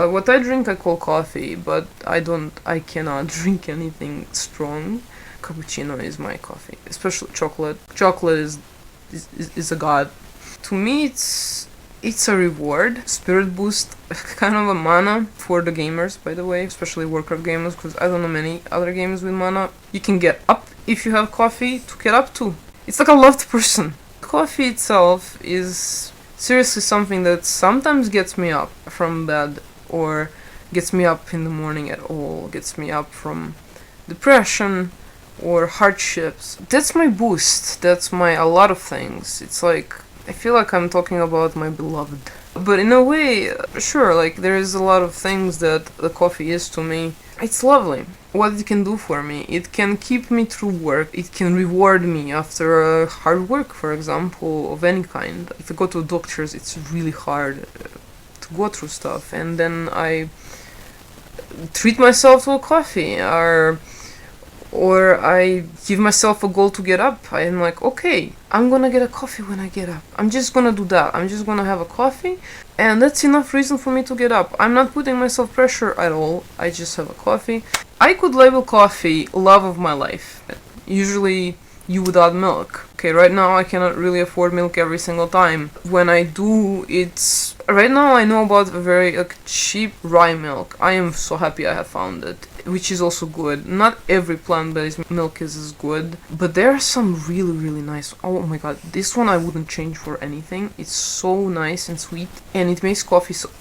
What I drink I call coffee, but I cannot drink anything strong. Cappuccino is my coffee, especially chocolate. Chocolate is a god. To me, it's a reward, spirit boost, kind of a mana for the gamers, by the way, especially Warcraft gamers, because I don't know many other games with mana. You can get up if you have coffee to get up to. It's like a loved person. Coffee itself is seriously something that sometimes gets me up from bed, or gets me up in the morning at all, gets me up from depression or hardships. That's my boost. That's a lot of things. It's like, I feel like I'm talking about my beloved. But in a way, sure, like there is a lot of things that the coffee is to me. It's lovely. What it can do for me, it can keep me through work. It can reward me after hard work, for example, of any kind. If I go to doctors, it's really hard to go through stuff, and then I treat myself to a coffee, or I give myself a goal to get up. I'm like, okay, I'm gonna get a coffee when I get up. I'm just gonna do that. I'm just gonna have a coffee, and that's enough reason for me to get up. I'm not putting myself pressure at all. I just have a coffee. I could label coffee love of my life. Usually you would add milk. Okay, right now I cannot really afford milk every single time. When I do, it's... Right now I know about a very cheap rye milk. I am so happy I have found it, which is also good. Not every plant-based milk is as good, but there are some really, really nice... Oh my god, this one I wouldn't change for anything. It's so nice and sweet, and it makes coffee so...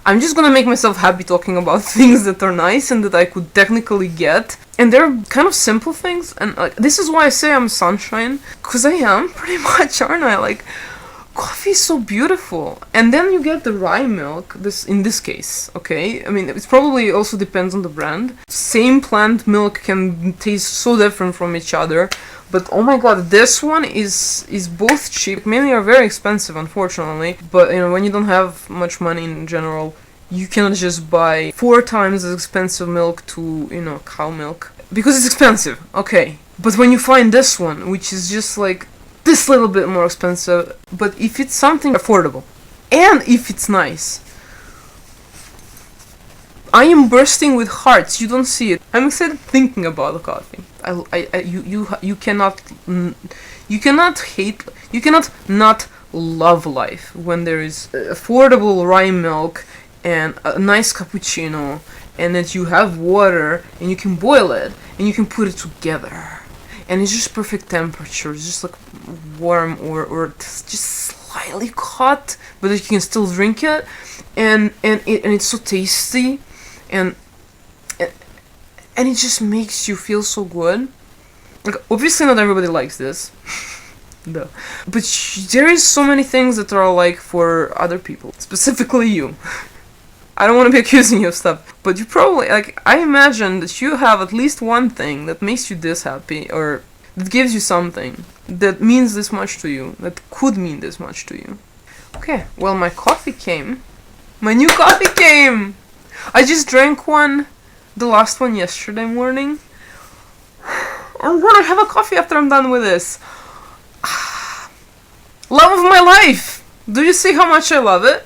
I'm just gonna make myself happy talking about things that are nice and that I could technically get. And they're kind of simple things, and this is why I say I'm sunshine, because I am, pretty much, aren't I? Like, coffee is so beautiful. And then you get the rye milk, in this case, okay? I mean, it probably also depends on the brand. Same plant milk can taste so different from each other, but oh my god, this one is both cheap. Many are very expensive, unfortunately, but you know, when you don't have much money in general, you cannot just buy 4 times as expensive milk to, you know, cow milk, because it's expensive, okay. But when you find this one, which is just like this little bit more expensive, but if it's something affordable, and if it's nice, I am bursting with hearts. You don't see it. I'm excited thinking about the coffee. You cannot hate, you cannot not love life when there is affordable rye milk and a nice cappuccino, and that you have water and you can boil it and you can put it together, and it's just perfect temperature. It's just like warm or just slightly hot, but you can still drink it, and it's so tasty, and it just makes you feel so good. Like, obviously not everybody likes this. No. But there is so many things that are like for other people, specifically you. I don't want to be accusing you of stuff, but you probably, like, I imagine that you have at least one thing that makes you this happy, or that gives you something that means this much to you, that could mean this much to you. Okay, well, my coffee came. My new coffee came! I just drank one, the last one yesterday morning. I'm gonna have a coffee after I'm done with this. Love of my life! Do you see how much I love it?